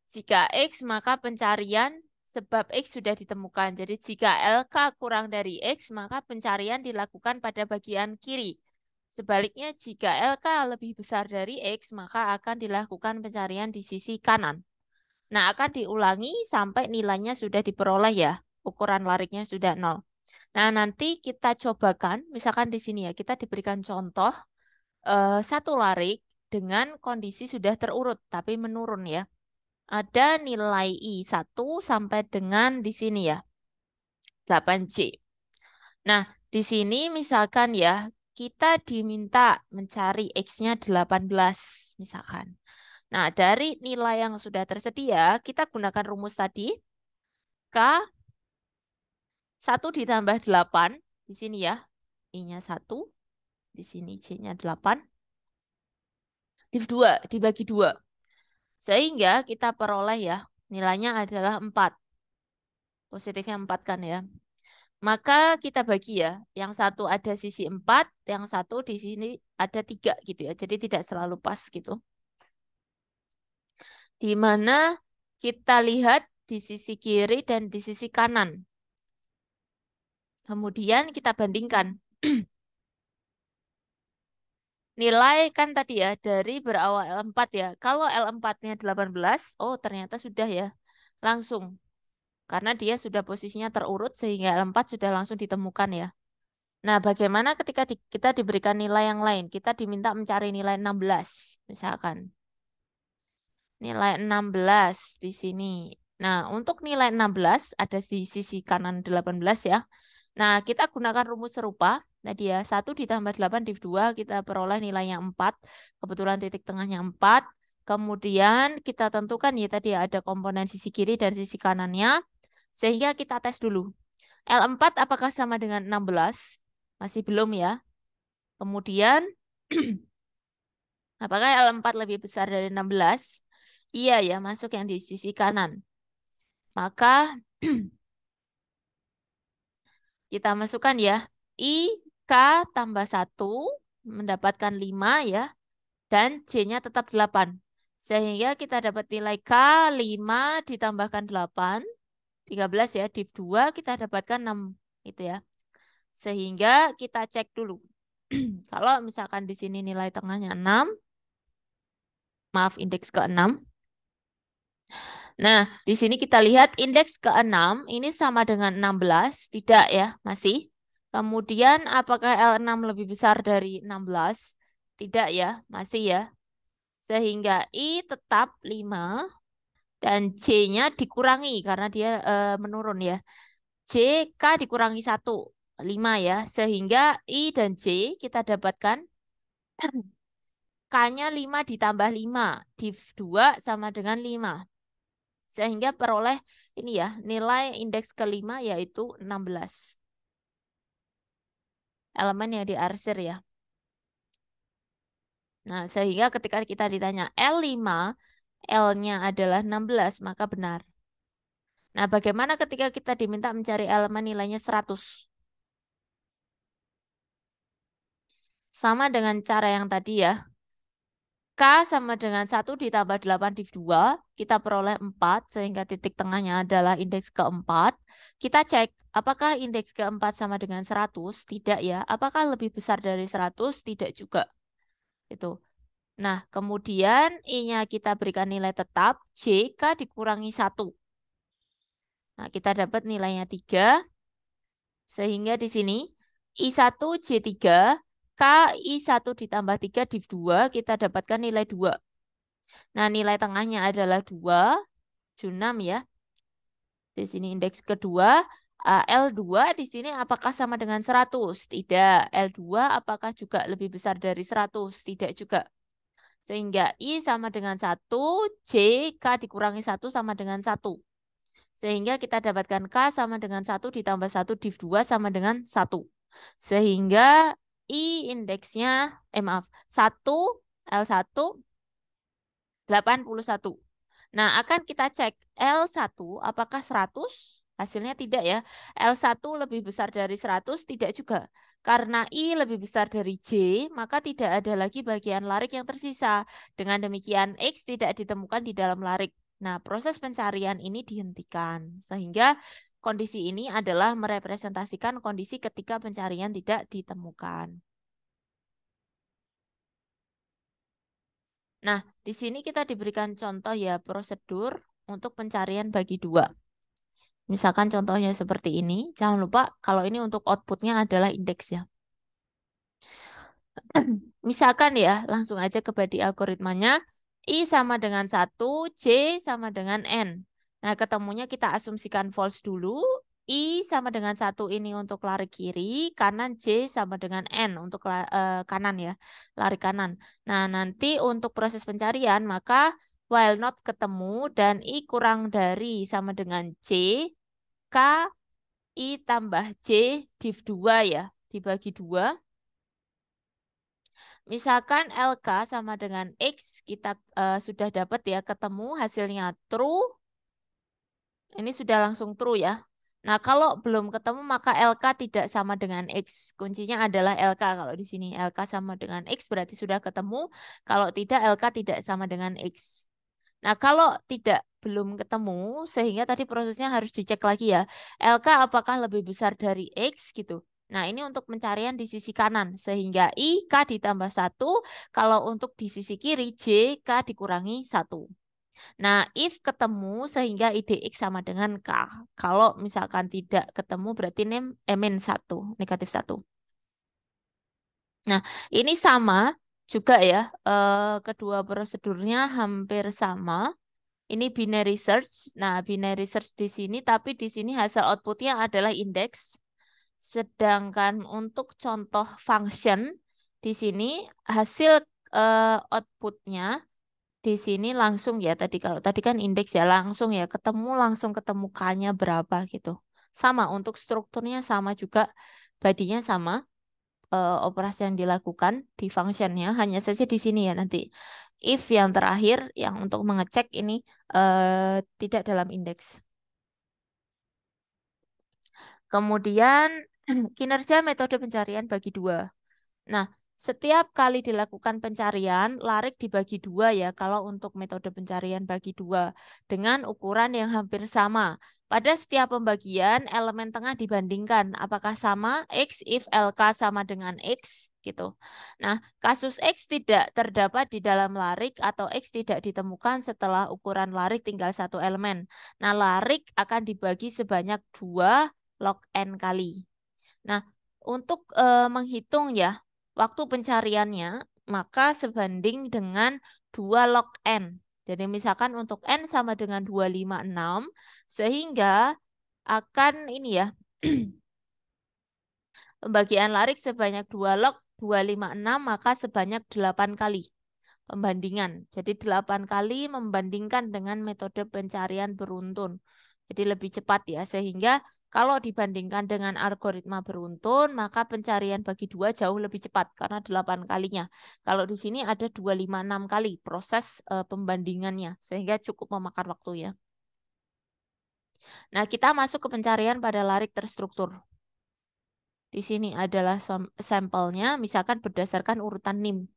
Jika X, maka pencarian sebab X sudah ditemukan. Jadi jika LK kurang dari X, maka pencarian dilakukan pada bagian kiri. Sebaliknya, jika LK lebih besar dari X, maka akan dilakukan pencarian di sisi kanan. Nah, akan diulangi sampai nilainya sudah diperoleh ya. Ukuran lariknya sudah nol. Nah, nanti kita cobakan, misalkan di sini ya, kita diberikan contoh satu larik dengan kondisi sudah terurut, tapi menurun ya. Ada nilai I1 sampai dengan di sini ya, 8C. Nah, di sini misalkan ya, kita diminta mencari X-nya 18, misalkan. Nah, dari nilai yang sudah tersedia, kita gunakan rumus tadi, K 1 ditambah 8, di sini ya, I-nya 1, di sini C-nya 8, div 2, dibagi 2. Sehingga kita peroleh ya, nilainya adalah 4. Positifnya 4 kan ya. Maka kita bagi ya, yang satu ada sisi 4, yang satu di sini ada 3 gitu ya. Jadi tidak selalu pas gitu. Di mana kita lihat di sisi kiri dan di sisi kanan. Kemudian kita bandingkan. Nilai kan tadi ya, dari berawal L4 ya. Kalau L4-nya 18, oh ternyata sudah ya. Langsung. Karena dia sudah posisinya terurut sehingga L4 sudah langsung ditemukan ya. Nah, bagaimana ketika kita diberikan nilai yang lain? Kita diminta mencari nilai 16, misalkan. Nilai 16 di sini. Nah, untuk nilai 16 ada di sisi kanan 18 ya. Nah, kita gunakan rumus serupa. Tadi ya, 1 ditambah 8 div 2, kita peroleh nilainya 4. Kebetulan titik tengahnya 4. Kemudian kita tentukan ya tadi ya, ada komponen sisi kiri dan sisi kanannya. Sehingga kita tes dulu. L4 apakah sama dengan 16? Masih belum ya. Kemudian, apakah L4 lebih besar dari 16? Iya ya, masuk yang di sisi kanan. Maka kita masukkan ya, I, K tambah 1 mendapatkan 5 ya, dan J-nya tetap 8. Sehingga kita dapat nilai K 5 ditambahkan 8, 13 ya, div 2 kita dapatkan 6 itu ya. Sehingga kita cek dulu. Kalau misalkan di sini nilai tengahnya 6, maaf indeks ke-6. Nah, di sini kita lihat indeks ke-6 ini sama dengan 16, tidak ya, masih. Kemudian apakah L6 lebih besar dari 16? Tidak ya, masih ya. Sehingga I tetap 5 dan C-nya dikurangi karena dia menurun ya. C, K dikurangi 1, 5 ya. Sehingga I dan C kita dapatkan K-nya 5 ditambah 5. Div 2 sama dengan 5. Sehingga peroleh ini ya, nilai indeks kelima yaitu 16. Elemen yang diarsir ya. Nah, sehingga ketika kita ditanya L5, L-nya adalah 16, maka benar. Nah, bagaimana ketika kita diminta mencari elemen nilainya 100? Sama dengan cara yang tadi ya. K sama dengan 1 ditambah 8 div 2, kita peroleh 4, sehingga titik tengahnya adalah indeks keempat. Kita cek, apakah indeks keempat sama dengan 100? Tidak ya. Apakah lebih besar dari 100? Tidak juga. Itu. Nah, kemudian I-nya kita berikan nilai tetap, J, K dikurangi 1. Nah, kita dapat nilainya 3, sehingga di sini I1, J3, K, I1 ditambah 3 div 2, kita dapatkan nilai 2. Nah, nilai tengahnya adalah 2, 6 ya. Di sini indeks kedua, L2 di sini apakah sama dengan 100? Tidak. L2 apakah juga lebih besar dari 100? Tidak juga. Sehingga I sama dengan 1, J, K dikurangi 1 sama dengan 1. Sehingga kita dapatkan K sama dengan 1 ditambah 1 div 2 sama dengan 1. Sehingga I indeksnya, maaf, 1, L1, 81. Nah, akan kita cek L1 apakah 100? Hasilnya tidak ya. L1 lebih besar dari 100? Tidak juga. Karena I lebih besar dari J, maka tidak ada lagi bagian larik yang tersisa. Dengan demikian, X tidak ditemukan di dalam larik. Nah, proses pencarian ini dihentikan. Sehingga kondisi ini adalah merepresentasikan kondisi ketika pencarian tidak ditemukan. Nah, di sini kita diberikan contoh ya prosedur untuk pencarian bagi dua. Misalkan contohnya seperti ini. Jangan lupa kalau ini untuk outputnya adalah indeks ya. Misalkan ya, langsung aja ke body algoritmanya. I sama dengan 1, J sama dengan N. Nah, ketemunya kita asumsikan false dulu. I sama dengan 1 ini untuk lari kiri, kanan J sama dengan N untuk kanan ya, lari kanan. Nah, nanti untuk proses pencarian, maka while not ketemu dan I kurang dari sama dengan J, K, I tambah J div 2 ya, dibagi 2. Misalkan LK sama dengan X, kita sudah dapat ya, ketemu hasilnya true. Ini sudah langsung true ya. Nah, kalau belum ketemu maka LK tidak sama dengan X. Kuncinya adalah LK. Kalau di sini LK sama dengan X berarti sudah ketemu. Kalau tidak, LK tidak sama dengan X. Nah, kalau tidak belum ketemu, sehingga tadi prosesnya harus dicek lagi ya. LK apakah lebih besar dari X gitu. Nah, ini untuk pencarian di sisi kanan. Sehingga I, K ditambah 1. Kalau untuk di sisi kiri, J, K dikurangi 1. Nah, if ketemu sehingga IDX sama dengan K. Kalau misalkan tidak ketemu berarti min 1, negatif 1. Nah, ini sama juga ya. Kedua prosedurnya hampir sama. Ini binary search. Nah, binary search di sini, tapi di sini hasil outputnya adalah indeks. Sedangkan untuk contoh function, di sini hasil outputnya di sini langsung ya. Kalau tadi kan indeks ya langsung ya, langsung ketemu K-nya berapa gitu. Sama untuk strukturnya sama juga, badinya sama. Operasi yang dilakukan di functionnya hanya saja di sini ya nanti if yang terakhir yang untuk mengecek ini tidak dalam indeks. Kemudian kinerja metode pencarian bagi dua. Nah, Setiap kali dilakukan pencarian, larik dibagi dua ya, kalau untuk metode pencarian bagi dua, dengan ukuran yang hampir sama. Pada setiap pembagian, elemen tengah dibandingkan. Apakah sama? X if LK sama dengan X, gitu. Nah, kasus X tidak terdapat di dalam larik atau X tidak ditemukan setelah ukuran larik tinggal satu elemen. Nah, larik akan dibagi sebanyak 2 log N kali. Nah, untuk menghitung ya waktu pencariannya, maka sebanding dengan 2 log N. Jadi misalkan untuk N sama dengan 256, sehingga akan ini ya, pembagian larik sebanyak 2 log 256, maka sebanyak 8 kali pembandingan. Jadi 8 kali membandingkan dengan metode pencarian beruntun. Jadi lebih cepat ya, sehingga kalau dibandingkan dengan algoritma beruntun, maka pencarian bagi dua jauh lebih cepat karena 8 kalinya. Kalau di sini ada 256 kali proses pembandingannya, sehingga cukup memakan waktu ya. Nah, kita masuk ke pencarian pada larik terstruktur. Di sini adalah sampelnya, misalkan berdasarkan urutan NIM.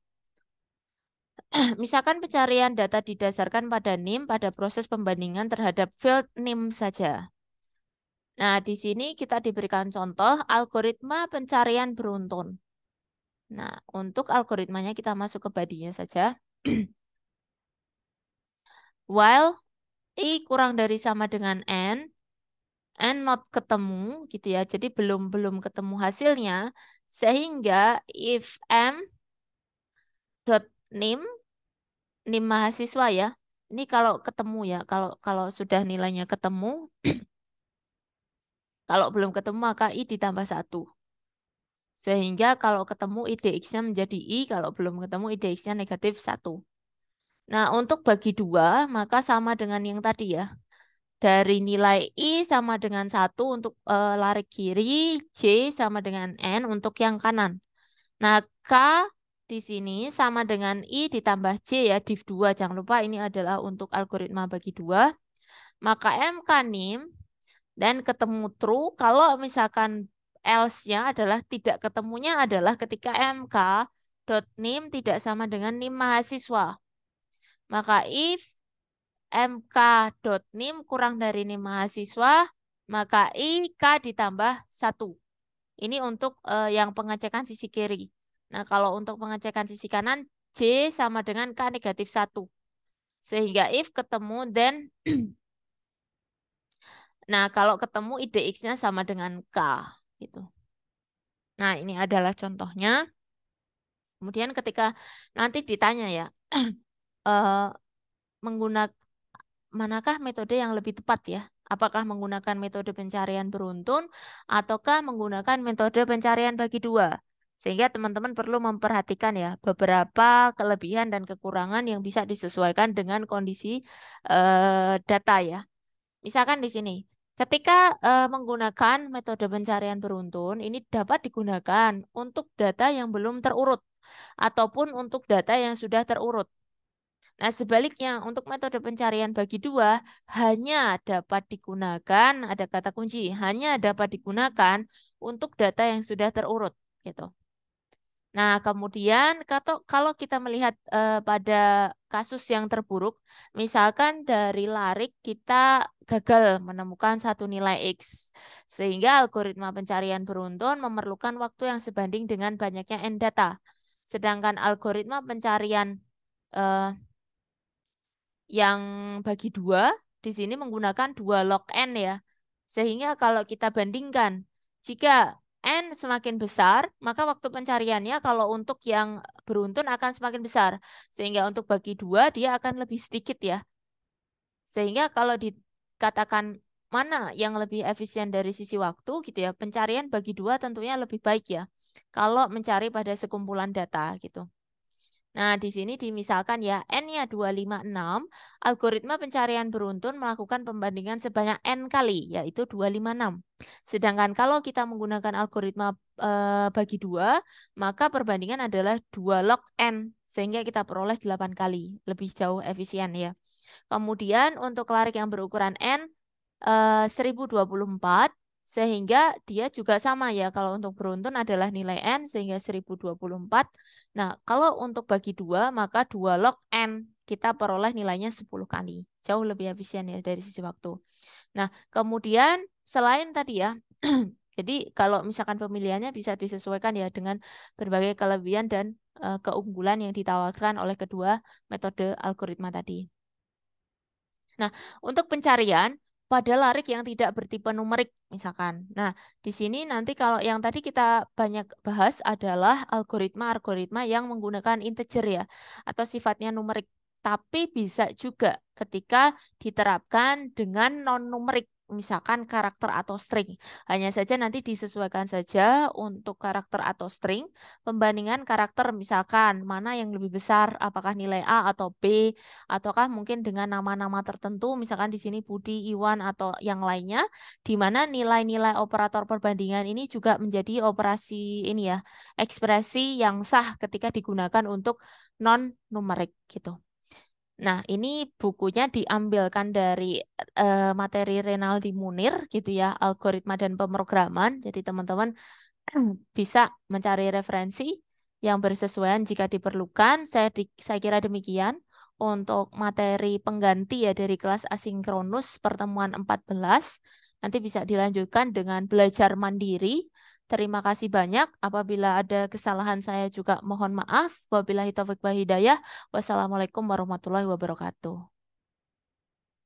Misalkan pencarian data didasarkan pada NIM pada proses pembandingan terhadap field NIM saja. Nah, di sini kita diberikan contoh algoritma pencarian beruntun. Nah, untuk algoritmanya kita masuk ke badinya saja. While I kurang dari sama dengan N not ketemu gitu ya. Jadi belum ketemu hasilnya, sehingga if M dot NIM NIM mahasiswa ya. Ini kalau ketemu ya, kalau sudah nilainya ketemu, kalau belum ketemu maka I ditambah 1. Sehingga kalau ketemu IDX-nya menjadi I, kalau belum ketemu IDX-nya negatif 1. Nah, untuk bagi 2, maka sama dengan yang tadi ya. Dari nilai I sama dengan 1 untuk larik kiri, J sama dengan N untuk yang kanan. Nah, K di sini sama dengan I ditambah J ya, div 2. Jangan lupa ini adalah untuk algoritma bagi 2. Maka MK NIM dan ketemu true kalau misalkan else-nya adalah tidak ketemunya adalah ketika MK dot NIM tidak sama dengan NIM mahasiswa. Maka if MK dot NIM kurang dari NIM mahasiswa, maka IK ditambah 1. Ini untuk yang pengecekan sisi kiri. Nah, kalau untuk pengecekan sisi kanan, J sama dengan K negatif 1. Sehingga if ketemu, then nah, kalau ketemu IDX-nya sama dengan K. Gitu. Nah, ini adalah contohnya. Kemudian ketika nanti ditanya ya, menggunakan manakah metode yang lebih tepat ya? Apakah menggunakan metode pencarian beruntun ataukah menggunakan metode pencarian bagi dua? Sehingga teman-teman perlu memperhatikan ya beberapa kelebihan dan kekurangan yang bisa disesuaikan dengan kondisi data ya. Misalkan di sini, ketika menggunakan metode pencarian beruntun, ini dapat digunakan untuk data yang belum terurut ataupun untuk data yang sudah terurut. Nah, sebaliknya untuk metode pencarian bagi dua hanya dapat digunakan, ada kata kunci, hanya dapat digunakan untuk data yang sudah terurut, gitu. Nah, kemudian kalau kita melihat pada kasus yang terburuk, misalkan dari larik kita gagal menemukan satu nilai X, sehingga algoritma pencarian beruntun memerlukan waktu yang sebanding dengan banyaknya N data. Sedangkan algoritma pencarian eh, yang bagi dua di sini menggunakan 2 log N ya. Sehingga kalau kita bandingkan, jika N semakin besar, maka waktu pencariannya kalau untuk yang beruntun akan semakin besar. Sehingga untuk bagi dua dia akan lebih sedikit ya. Sehingga kalau dikatakan mana yang lebih efisien dari sisi waktu gitu ya, pencarian bagi dua tentunya lebih baik ya. Kalau mencari pada sekumpulan data gitu. Nah, di sini dimisalkan ya, N-nya 256, algoritma pencarian beruntun melakukan pembandingan sebanyak N kali, yaitu 256. Sedangkan kalau kita menggunakan algoritma bagi dua, maka perbandingan adalah 2 log N, sehingga kita peroleh 8 kali, lebih jauh efisien ya. Kemudian untuk larik yang berukuran N, 1024, Sehingga dia juga sama ya, kalau untuk beruntun adalah nilai N sehingga 1024. Nah, kalau untuk bagi 2 maka 2 log N kita peroleh nilainya 10 kali. Jauh lebih efisien ya dari sisi waktu. Nah, kemudian selain tadi ya, jadi kalau misalkan pemilihannya bisa disesuaikan ya dengan berbagai kelebihan dan keunggulan yang ditawarkan oleh kedua metode algoritma tadi. Nah, untuk pencarian pada larik yang tidak bertipe numerik misalkan. Nah, di sini nanti kalau yang tadi kita banyak bahas adalah algoritma-algoritma yang menggunakan integer ya atau sifatnya numerik. Tapi bisa juga ketika diterapkan dengan non-numerik, misalkan karakter atau string. Hanya saja nanti disesuaikan saja untuk karakter atau string, pembandingan karakter misalkan mana yang lebih besar, apakah nilai A atau B, ataukah mungkin dengan nama-nama tertentu, misalkan di sini Budi, Iwan, atau yang lainnya, di mana nilai-nilai operator perbandingan ini juga menjadi operasi ini ya, ekspresi yang sah ketika digunakan untuk non-numerik gitu. Nah, ini bukunya diambilkan dari materi Renaldi Munir gitu ya, algoritma dan pemrograman. Jadi teman-teman bisa mencari referensi yang bersesuaian jika diperlukan. Saya kira demikian untuk materi pengganti ya dari kelas asinkronus pertemuan 14. Nanti bisa dilanjutkan dengan belajar mandiri. Terima kasih banyak. Apabila ada kesalahan saya juga mohon maaf. Wabillahi taufiq wal hidayah. Wassalamualaikum warahmatullahi wabarakatuh.